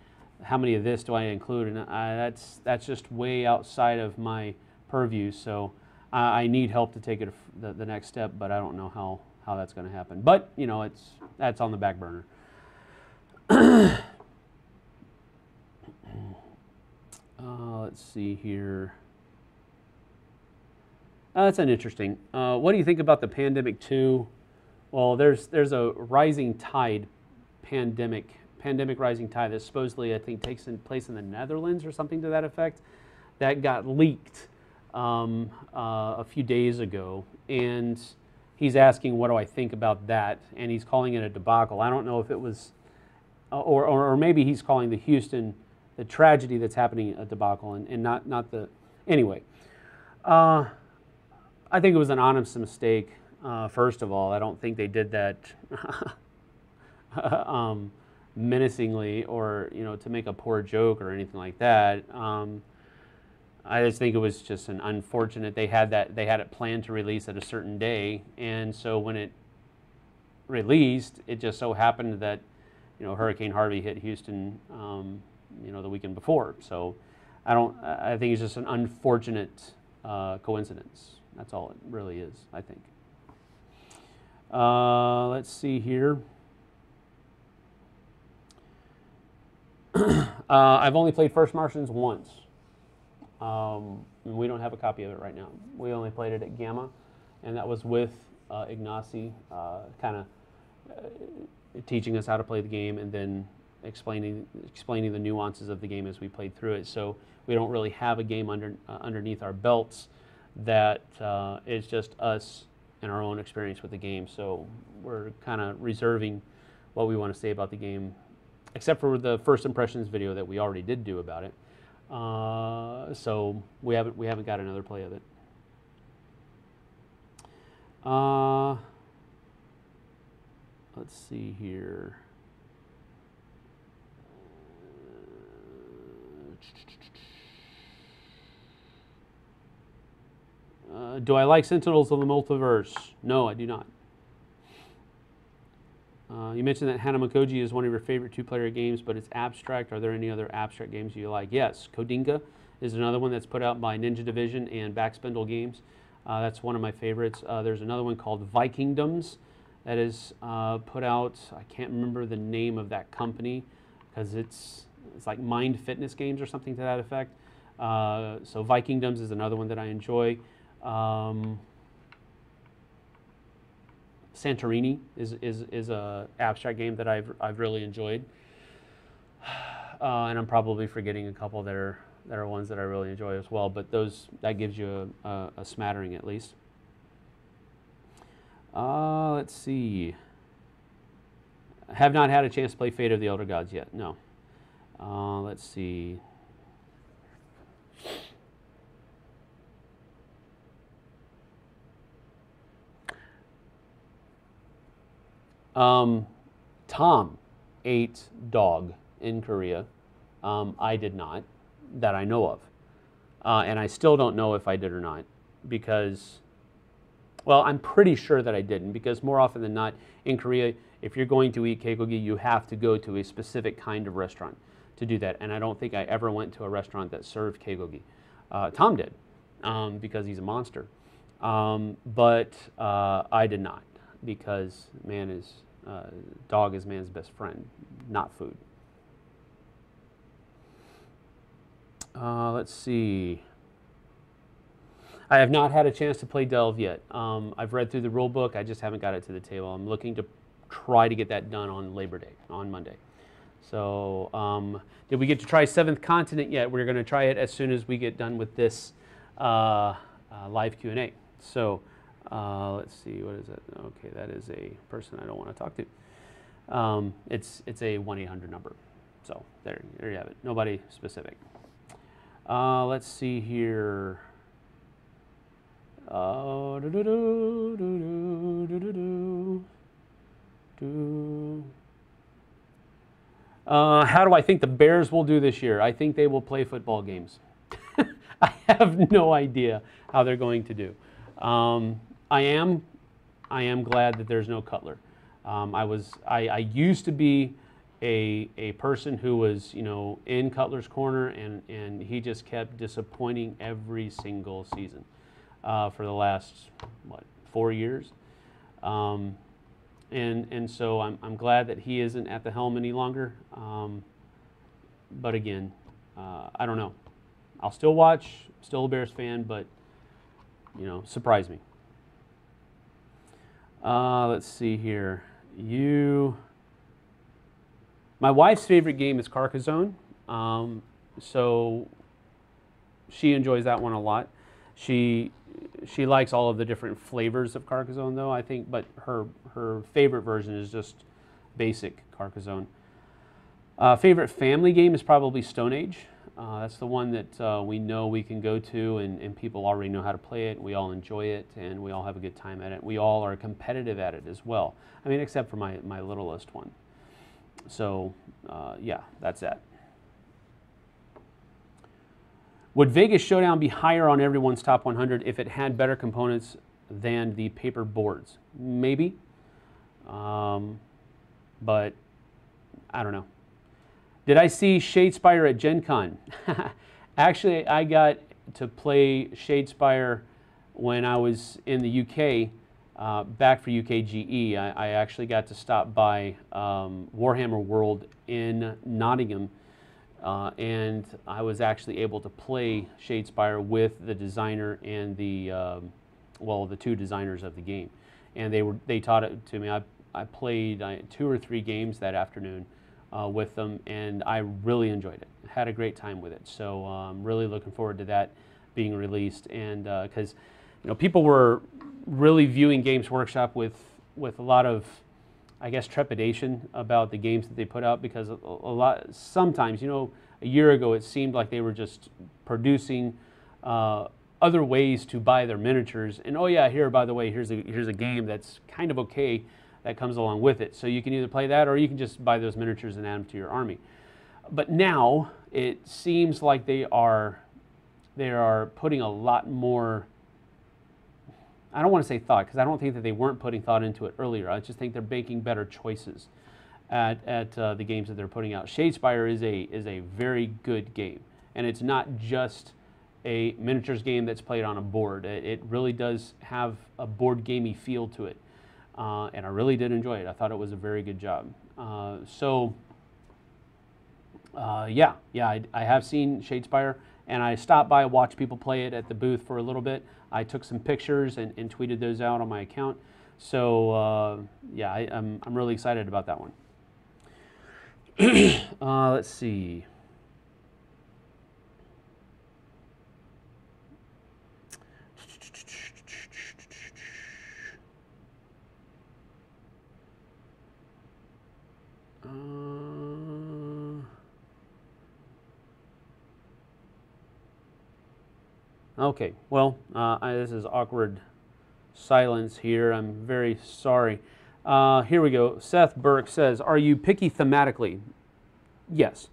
of this do I include, and that's just way outside of my purview. So I need help to take it the next step, but I don't know how that's going to happen. But that's on the back burner. Let's see here. That's an interesting. What do you think about the Pandemic 2? Well, there's a rising tide pandemic rising tide that supposedly, I think, takes place in the Netherlands or something to that effect, that got leaked a few days ago, and he's asking what do I think about that, and he's calling it a debacle. I don't know if it was, or maybe he's calling the tragedy that's happening a debacle, and not the, anyway. I think it was an honest mistake. First of all, I don't think they did that menacingly or to make a poor joke or anything like that. I just think it was just an unfortunate. They had it planned to release at a certain day, and so when it released, it just so happened that Hurricane Harvey hit Houston the weekend before. So I think it's just an unfortunate coincidence. That's all it really is, I think. Let's see here. I've only played First Martians once. We don't have a copy of it right now. We only played it at Gamma, and that was with Ignacy, kind of teaching us how to play the game and then explaining the nuances of the game as we played through it. So we don't really have a game underneath our belts that is just us and our own experience with the game. So we're kind of reserving what we want to say about the game, except for the first impressions video that we already did do about it. So we haven't got another play of it. Let's see here. Do I like Sentinels of the Multiverse? No, I do not. You mentioned that Hanamakoji is one of your favorite two-player games, but it's abstract. Are there any other abstract games you like? Yes, Kodinka is another one that's put out by Ninja Division and Backspindle Games. That's one of my favorites. There's another one called Vikingdoms that is put out. I can't remember the name of that company because it's like Mind Fitness Games or something to that effect. So Vikingdoms is another one that I enjoy. Santorini is a abstract game that I've really enjoyed, and I'm probably forgetting a couple that are ones that I really enjoy as well. But that gives you a smattering at least. Let's see. I have not had a chance to play Fate of the Elder Gods yet. No. Let's see. Tom ate dog in Korea. I did not, that I know of. And I still don't know if I did or not because, well, I'm pretty sure that I didn't because more often than not in Korea, if you're going to eat kegogi, you have to go to a specific kind of restaurant to do that. And I don't think I ever went to a restaurant that served kegogi. Tom did because he's a monster. But I did not because dog is man's best friend, not food. Let's see. I have not had a chance to play Delve yet. I've read through the rule book. I just haven't got it to the table. I'm looking to try to get that done on Labor Day, on Monday. So did we get to try Seventh Continent yet? We're going to try it as soon as we get done with this live Q&A. So let's see, what is it? Okay, that is a person I don't want to talk to. It's a 1-800 number. So there you have it. Nobody specific. Let's see here. How do I think the Bears will do this year? I think they will play football games. I have no idea how they're going to do. I am glad that there's no Cutler. I used to be a person who was in Cutler's corner, and he just kept disappointing every single season for the last 4 years. And so I'm glad that he isn't at the helm any longer. But again, I don't know. I'll still watch. Still a Bears fan, but surprise me. Let's see here. My wife's favorite game is Carcassonne, so she enjoys that one a lot. She likes all of the different flavors of Carcassonne, though, I think, but her favorite version is just basic Carcassonne. Favorite family game is probably Stone Age. That's the one that we know we can go to, and people already know how to play it. We all enjoy it, and we all have a good time at it. We all are competitive at it as well. I mean, except for my littlest one. So yeah, that's that. Would Vegas Showdown be higher on everyone's top 100 if it had better components than the paper boards? Maybe, but I don't know. Did I see Shadespire at Gen Con? Actually, I got to play Shadespire when I was in the UK, back for UKGE. I actually got to stop by Warhammer World in Nottingham, and I was actually able to play Shadespire with the designer and the well, the two designers of the game, and they taught it to me. I played 2 or 3 games that afternoon with them, and I really enjoyed it. Had a great time with it. So I'm really looking forward to that being released, and because people were really viewing Games Workshop with a lot of, I guess, trepidation about the games that they put out, because sometimes, a year ago it seemed like they were just producing other ways to buy their miniatures, and oh yeah, here, by the way, here's a game that's kind of okay that comes along with it. So you can either play that, or you can just buy those miniatures and add them to your army. But now it seems like they are putting a lot more, I don't want to say thought, because I don't think that they weren't putting thought into it earlier. I just think they're making better choices at the games that they're putting out. Shadespire is a very good game, and it's not just a miniatures game that's played on a board. It really does have a board gamey feel to it, and I really did enjoy it. I thought it was a very good job. Yeah, I have seen Shadespire, and I stopped by, watched people play it at the booth for a little bit. I took some pictures and tweeted those out on my account. So yeah, I'm really excited about that one. Let's see. Okay, well, this is awkward silence here. I'm very sorry. Here we go. Seth Burke says, are you picky thematically? Yes.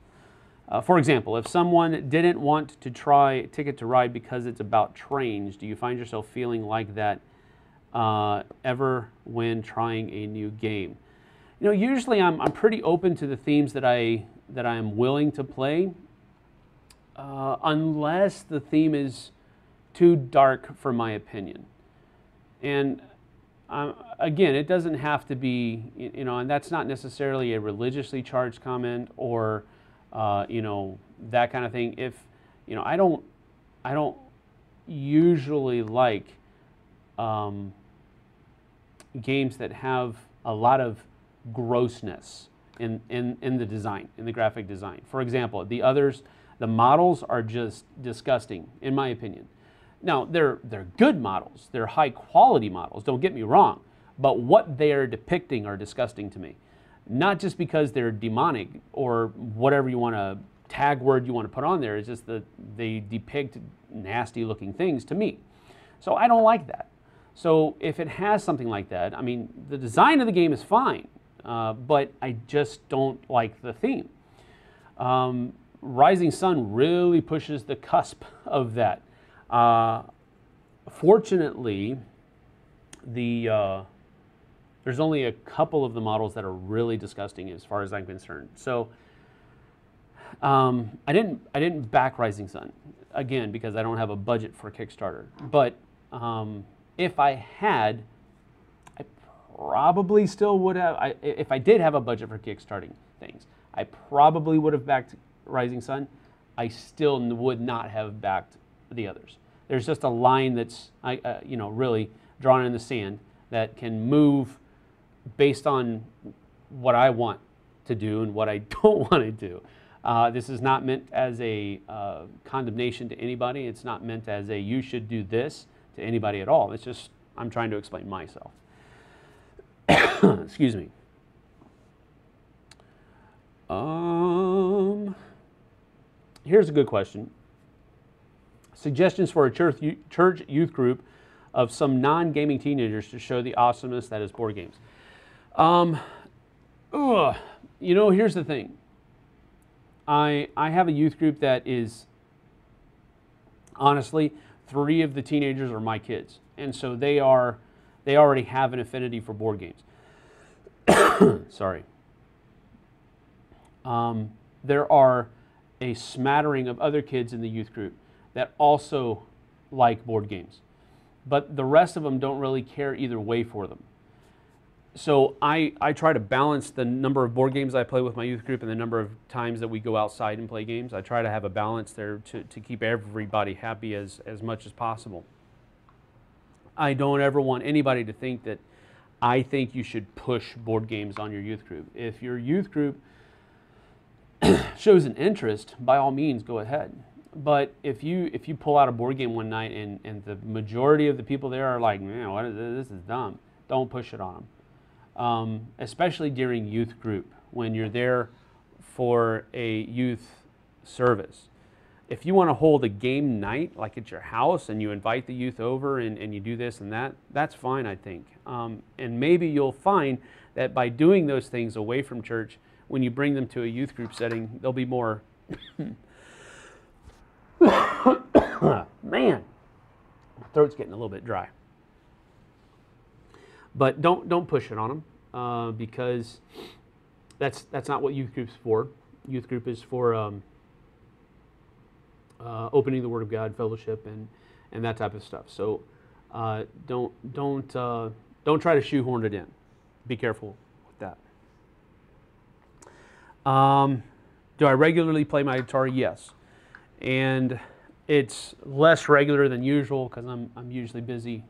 For example, if someone didn't want to try Ticket to Ride because it's about trains, do you find yourself feeling like that ever when trying a new game? Usually I'm pretty open to the themes that I'm willing to play, unless the theme is too dark for my opinion. And again, it doesn't have to be, and that's not necessarily a religiously charged comment or, that kind of thing. If, I don't usually like games that have a lot of grossness in the design, in the graphic design. For example, the models are just disgusting, in my opinion. Now, they're good models. They're high quality models, don't get me wrong. But what they are depicting are disgusting to me. Not just because they're demonic or whatever you want to, tag word you want to put on there. It's just that they depict nasty looking things to me. So I don't like that. So if it has something like that, I mean, the design of the game is fine, but I just don't like the theme. Rising Sun really pushes the cusp of that. Fortunately, there's only a couple of the models that are really disgusting as far as I'm concerned. So I didn't back Rising Sun, again, because I don't have a budget for Kickstarter. But if I had, I probably still would have. If I did have a budget for Kickstarting things, I probably would have backed Rising Sun. I still would not have backed the others. There's just a line that's really drawn in the sand that can move based on what I want to do and what I don't want to do. This is not meant as a condemnation to anybody. It's not meant as a you should do this to anybody at all. It's just I'm trying to explain myself. Excuse me. Here's a good question. Suggestions for a church youth group of some non-gaming teenagers to show the awesomeness that is board games. Ugh. You know, here's the thing. I have a youth group that is, honestly, 3 of the teenagers are my kids. And so they already have an affinity for board games. Sorry. There are a smattering of other kids in the youth group that also like board games. But the rest of them don't really care either way for them. So I try to balance the number of board games I play with my youth group and the number of times that we go outside and play games. I try to have a balance there to keep everybody happy as much as possible. I don't ever want anybody to think that I think you should push board games on your youth group. If your youth group shows an interest, by all means, go ahead. But if you pull out a board game one night and the majority of the people there are like, man, what is this? This is dumb, don't push it on them. Especially during youth group, when you're there for a youth service. If you want to hold a game night, like at your house, and you invite the youth over and you do this and that, that's fine, I think. And maybe you'll find that by doing those things away from church, when you bring them to a youth group setting, they'll be more, man, my throat's getting a little bit dry. But don't push it on them because that's not what youth group's for. Youth group is for opening the Word of God, fellowship, and that type of stuff. So don't try to shoehorn it in. Be careful with that. Do I regularly play my guitar? Yes, and it's less regular than usual because I'm usually busy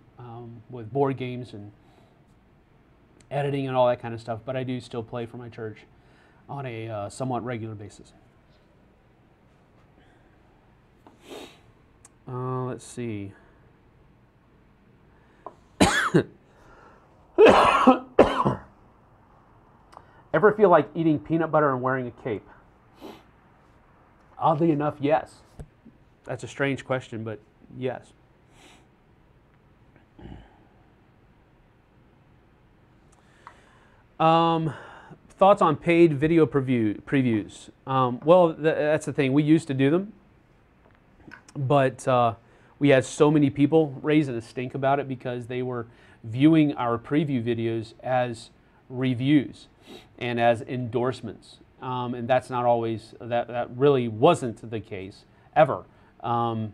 with board games and editing and all that kind of stuff, but I do still play for my church on a somewhat regular basis. Let's see. Ever feel like eating peanut butter and wearing a cape? Oddly enough, yes. That's a strange question, but yes. Thoughts on paid video previews? Well, that's the thing. We used to do them, but we had so many people raising a stink about it because they were viewing our preview videos as reviews and as endorsements. And that's not always, that really wasn't the case ever. I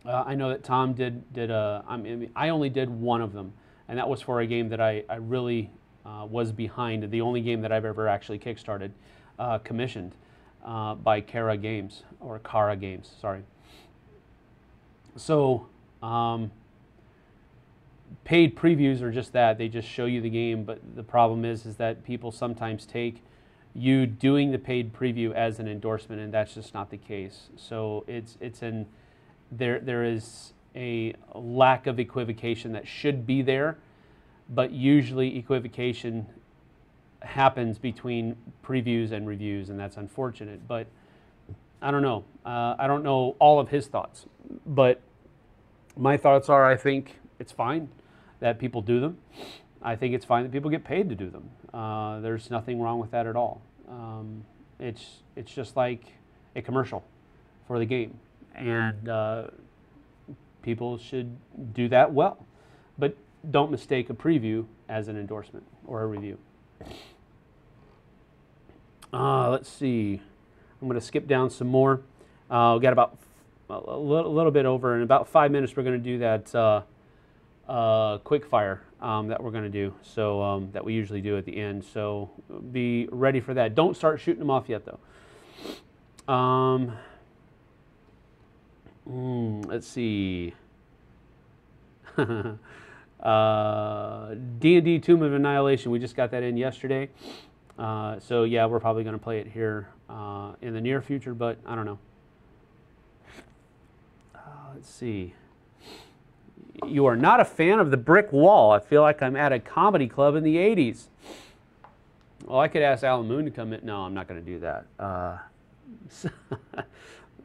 know that Tom I only did one of them, and that was for a game that I really was behind. The only game that I've ever actually kickstarted, commissioned by Kara Games, or Kara Games, sorry. So paid previews are just that. They just show you the game, but the problem is that people sometimes take you doing the paid preview as an endorsement, and that's just not the case. So there is a lack of equivocation that should be there, but usually equivocation happens between previews and reviews, and that's unfortunate. But I don't know. I don't know all of his thoughts, but my thoughts are, I think it's fine that people do them. I think it's fine that people get paid to do them. There's nothing wrong with that at all. It's just like a commercial for the game, and people should do that well. But don't mistake a preview as an endorsement or a review. Let's see. I'm going to skip down some more. We've got about a little bit over. In about 5 minutes, we're going to do that quick fire that we're going to do, so that we usually do at the end. So be ready for that. Don't start shooting them off yet, though. Let's see. D&D Tomb of Annihilation. We just got that in yesterday. So yeah, we're probably going to play it here in the near future, but I don't know. Let's see. You are not a fan of the brick wall. I feel like I'm at a comedy club in the 80s. Well, I could ask Alan Moon to come in. No, I'm not going to do that.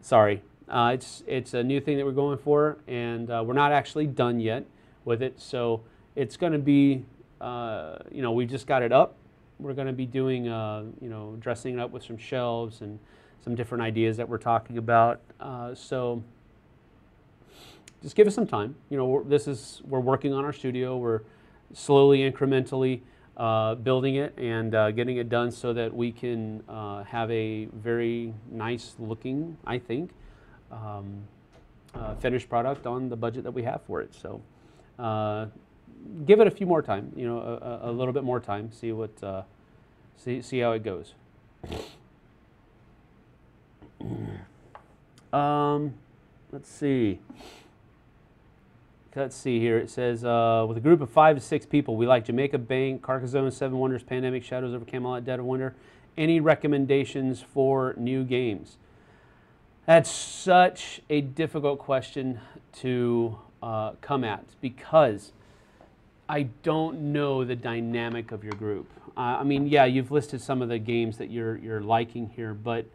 Sorry. It's a new thing that we're going for, and we're not actually done yet with it. So it's going to be, we just got it up, we're going to be doing, you know, dressing it up with some shelves and some different ideas that we're talking about. So just give us some time. You know, we're working on our studio. We're slowly, incrementally building it and getting it done so that we can have a very nice looking, I think, finished product on the budget that we have for it. So give it a few more time, you know, a little bit more time, see what, see how it goes. Let's see. Let's see here. It says, with a group of 5 to 6 people, we like Jamaica Bank, Carcassonne, Seven Wonders, Pandemic, Shadows over Camelot, Dead of Winter. Any recommendations for new games? That's such a difficult question to come at because I don't know the dynamic of your group. I mean, yeah, you've listed some of the games that you're liking here, but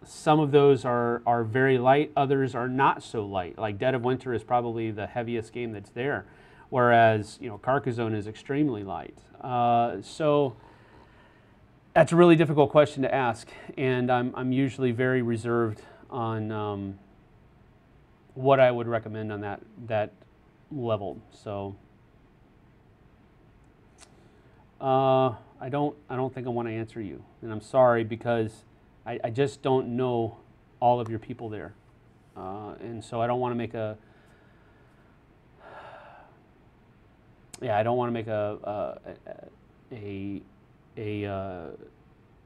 some of those are very light, others are not so light. Like Dead of Winter is probably the heaviest game that's there, whereas, you know, Carcassonne is extremely light. So that's a really difficult question to ask, and I'm usually very reserved on what I would recommend on that level. So I don't think I want to answer you, and I'm sorry because I just don't know all of your people there, and so I don't want to make a I don't want to make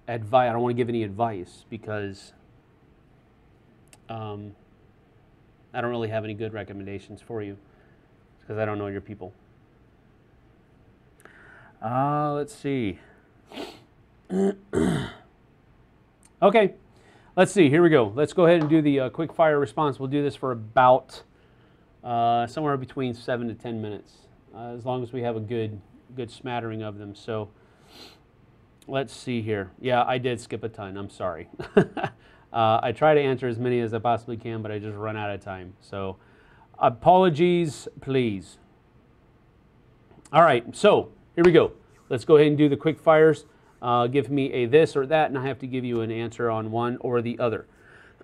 advice. I don't want to give any advice because I don't really have any good recommendations for you because I don't know your people. Let's see. Okay, let's see. Here we go. Let's go ahead and do the quick fire response. We'll do this for about somewhere between 7 to 10 minutes, as long as we have a good smattering of them. So let's see here. Yeah, I did skip a ton. I'm sorry. I try to answer as many as I possibly can, but I just run out of time. So apologies, please. All right, so here we go. Let's go ahead and do the quick fires. Give me a this or that, and I have to give you an answer on one or the other.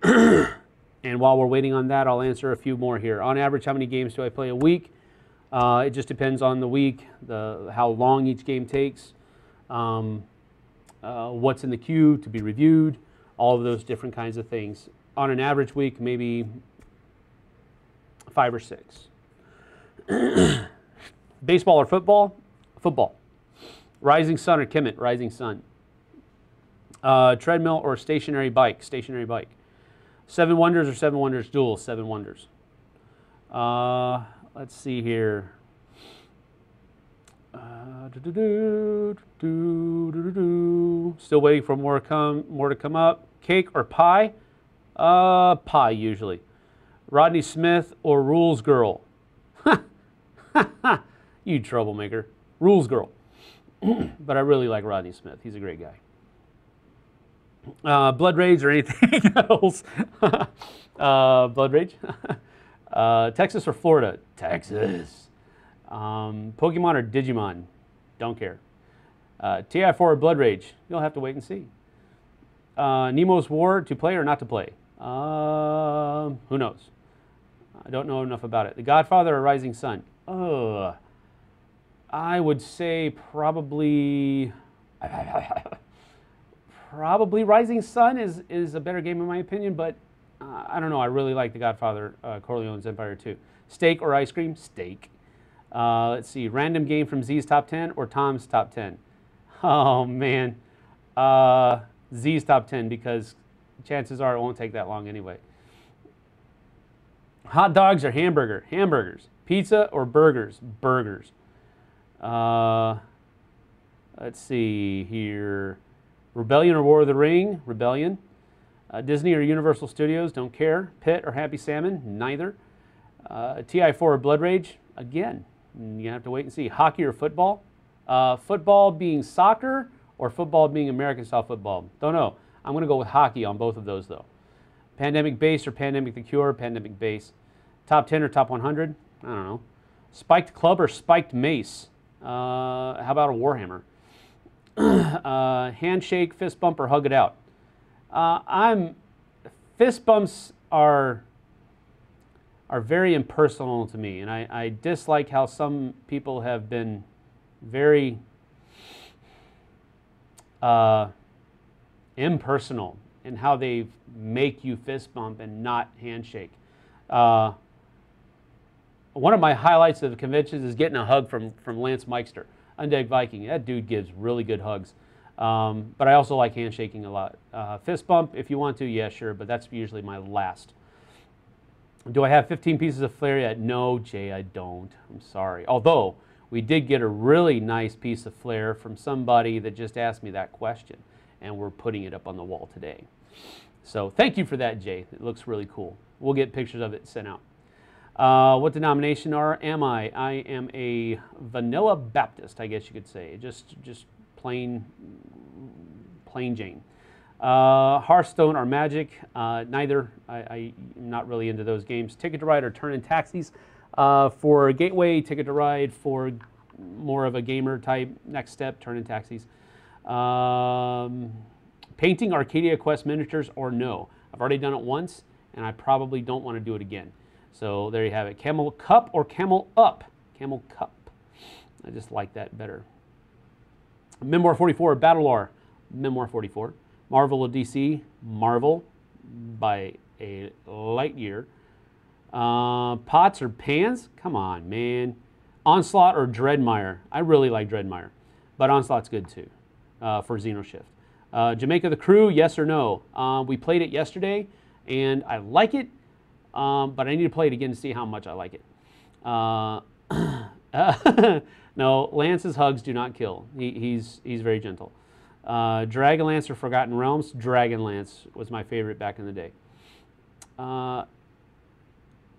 And while we're waiting on that, I'll answer a few more here. On average, how many games do I play a week? It just depends on the week, how long each game takes, what's in the queue to be reviewed, all of those different kinds of things. On an average week, maybe 5 or 6. Baseball or football? Football. Rising Sun or Kemet? Rising Sun. Treadmill or stationary bike? Stationary bike. 7 Wonders or 7 Wonders Duel? 7 Wonders. Let's see here. Still waiting for more to come up. Cake or pie? Pie usually. Rodney Smith or Rules Girl? You troublemaker. Rules Girl. But I really like Rodney Smith. He's a great guy. Blood Rage or anything else? Blood Rage. Texas or Florida? Texas. Pokemon or Digimon? Don't care. Ti4 or Blood Rage? You'll have to wait and see. Nemo's War, to play or not to play? Who knows? I don't know enough about it. The Godfather or Rising Sun? I would say probably Rising Sun is a better game in my opinion, but I don't know. I really like The Godfather, Corleone's Empire 2. Steak or ice cream? Steak. Let's see. Random game from Z's Top 10 or Tom's Top 10? Oh, man. Z's Top 10 because chances are it won't take that long anyway. Hot dogs or hamburger? Hamburgers. Pizza or burgers? Burgers. Let's see here. Rebellion or War of the Ring? Rebellion. Disney or Universal Studios? Don't care. Pit or Happy Salmon? Neither. Ti4 or Blood Rage? Again, you have to wait and see. Hockey or football? Football being soccer or football being American-style football? Don't know. I'm going to go with hockey on both of those, though. Pandemic Base or Pandemic The Cure? Pandemic Base. Top 10 or Top 100? I don't know. Spiked Club or Spiked Mace? How about a Warhammer? Handshake, fist bump, or hug it out? Fist bumps are very impersonal to me, and I dislike how some people have been very impersonal in how they make you fist bump and not handshake. One of my highlights of the conventions is getting a hug from Lance Meister, Undead Viking. That dude gives really good hugs. But I also like handshaking a lot. Fist bump, if you want to, yeah, sure, but that's usually my last. Do I have 15 pieces of flair yet? No, Jay, I don't. I'm sorry. Although, we did get a really nice piece of flair from somebody that just asked me that question, and we're putting it up on the wall today. So thank you for that, Jay. It looks really cool. We'll get pictures of it sent out. What denomination am I? I am a vanilla Baptist, I guess you could say. Just plain Jane. Hearthstone or Magic? Neither. I'm not really into those games. Ticket to Ride or Turn-in Taxis? For Gateway, Ticket to Ride. For more of a gamer type, next step, Turn-in Taxis. Painting Arcadia Quest miniatures or no? I've already done it once, and I probably don't want to do it again. So there you have it. Camel Cup or Camel Up? Camel Cup. I just like that better. Memoir 44, Battlelore. Memoir 44. Marvel or DC? Marvel by a light year. Pots or pans? Come on, man. Onslaught or Dreadmire? I really like Dreadmire, but Onslaught's good too for Xenoshift. Jamaica the Crew, yes or no? We played it yesterday, and I like it, but I need to play it again to see how much I like it. No, Lance's hugs do not kill. He's very gentle. Dragonlance or Forgotten Realms? Dragonlance was my favorite back in the day.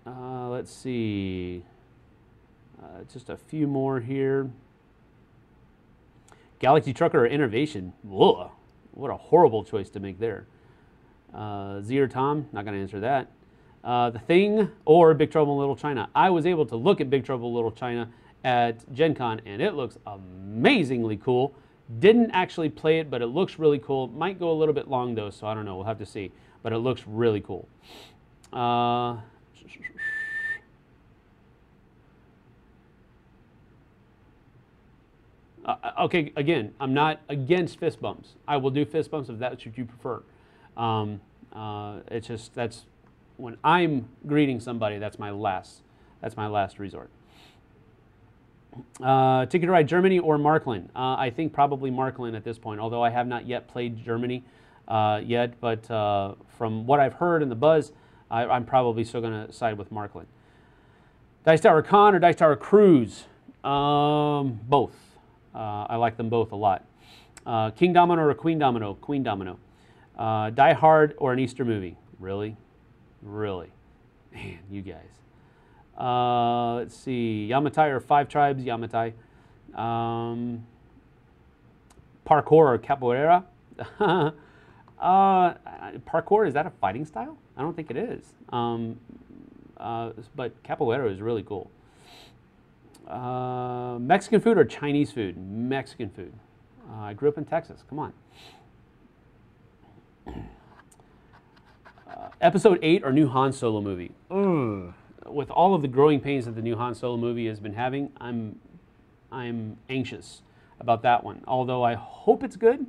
Let's see. Just a few more here. Galaxy Trucker or Innovation? Whoa, what a horrible choice to make there. Z or Tom? Not going to answer that. The Thing or Big Trouble in Little China? I was able to look at Big Trouble in Little China at Gen Con, and it looks amazingly cool. Didn't actually play it, but it looks really cool. Might go a little bit long, though, so I don't know. We'll have to see. But it looks really cool. Okay, again, I'm not against fist bumps. I will do fist bumps if that's what you prefer. It's just that's when I'm greeting somebody. That's my last resort. Ticket to Ride Germany or Markland? I think probably Markland at this point. Although I have not yet played Germany yet, but from what I've heard in the buzz, I'm probably still going to side with Markland. Dice Tower Con or Dice Tower Cruise? Both. I like them both a lot. King Domino or Queen Domino? Queen Domino. Die Hard or an Easter movie? Really? Really? Man, you guys. Let's see. Yamatai or Five Tribes? Yamatai. Parkour or Capoeira? Parkour, is that a fighting style? I don't think it is. But Capoeira is really cool. Mexican food or Chinese food? Mexican food. I grew up in Texas. Come on. Episode 8 or new Han Solo movie? With all of the growing pains that the new Han Solo movie has been having, I'm anxious about that one. Although I hope it's good,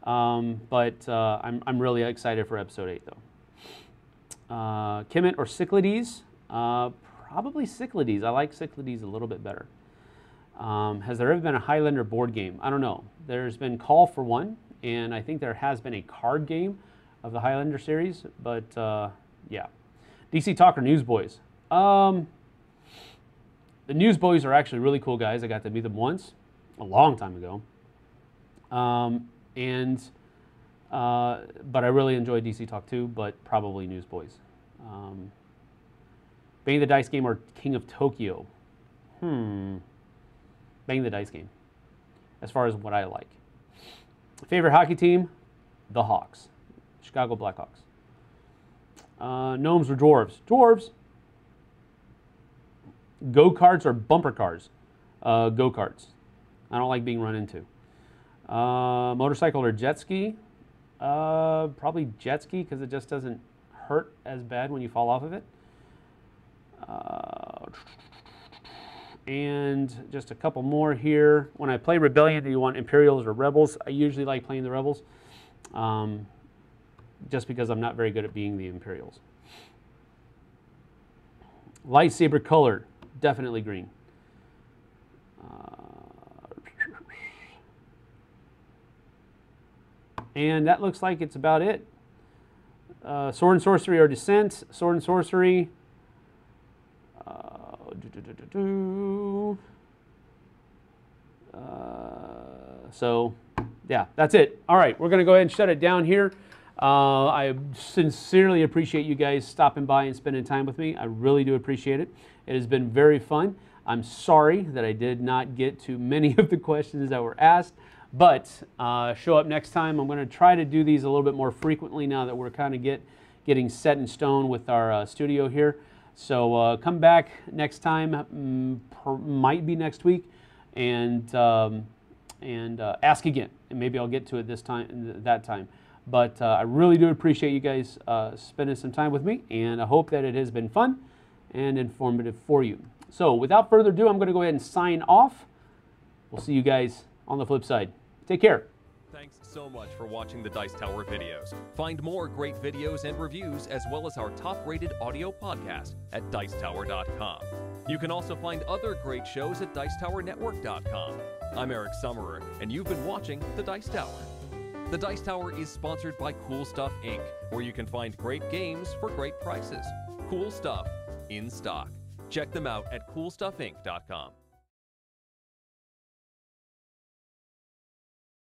but I'm really excited for Episode 8 though. Kemet or Cyclades? Probably Cyclades. I like Cyclades a little bit better. Has there ever been a Highlander board game? I don't know. There's been call for one, and I think there has been a card game of the Highlander series, but yeah. DC Talk or Newsboys? The Newsboys are actually really cool guys. I got to meet them once, a long time ago. But I really enjoy DC Talk too, but probably Newsboys. Bang the Dice Game or King of Tokyo? Bang the Dice Game, as far as what I like. Favorite hockey team? The Hawks. Chicago Blackhawks. Gnomes or Dwarves? Dwarves. Go-karts or bumper cars? Go-karts. I don't like being run into. Motorcycle or jet ski? Probably jet ski because it just doesn't hurt as bad when you fall off of it. And just a couple more here. When I play Rebellion, do you want Imperials or Rebels? I usually like playing the Rebels, just because I'm not very good at being the Imperials. Lightsaber color, definitely green. And that looks like it's about it. Sword and Sorcery or Descent. Sword and Sorcery. So, yeah, that's it. All right, we're going to go ahead and shut it down here. I sincerely appreciate you guys stopping by and spending time with me. I really do appreciate it. It has been very fun. I'm sorry that I did not get to many of the questions that were asked, but show up next time. I'm going to try to do these a little bit more frequently now that we're kind of getting set in stone with our studio here. So come back next time, might be next week, and ask again, and maybe I'll get to it that time. But I really do appreciate you guys spending some time with me, and I hope that it has been fun and informative for you. So without further ado, I'm going to go ahead and sign off. We'll see you guys on the flip side. Take care. Thanks so much for watching the Dice Tower videos. Find more great videos and reviews, as well as our top-rated audio podcast at Dicetower.com. You can also find other great shows at DicetowerNetwork.com. I'm Eric Summerer, and you've been watching the Dice Tower. The Dice Tower is sponsored by Cool Stuff Inc., where you can find great games for great prices. Cool stuff in stock. Check them out at CoolStuffInc.com.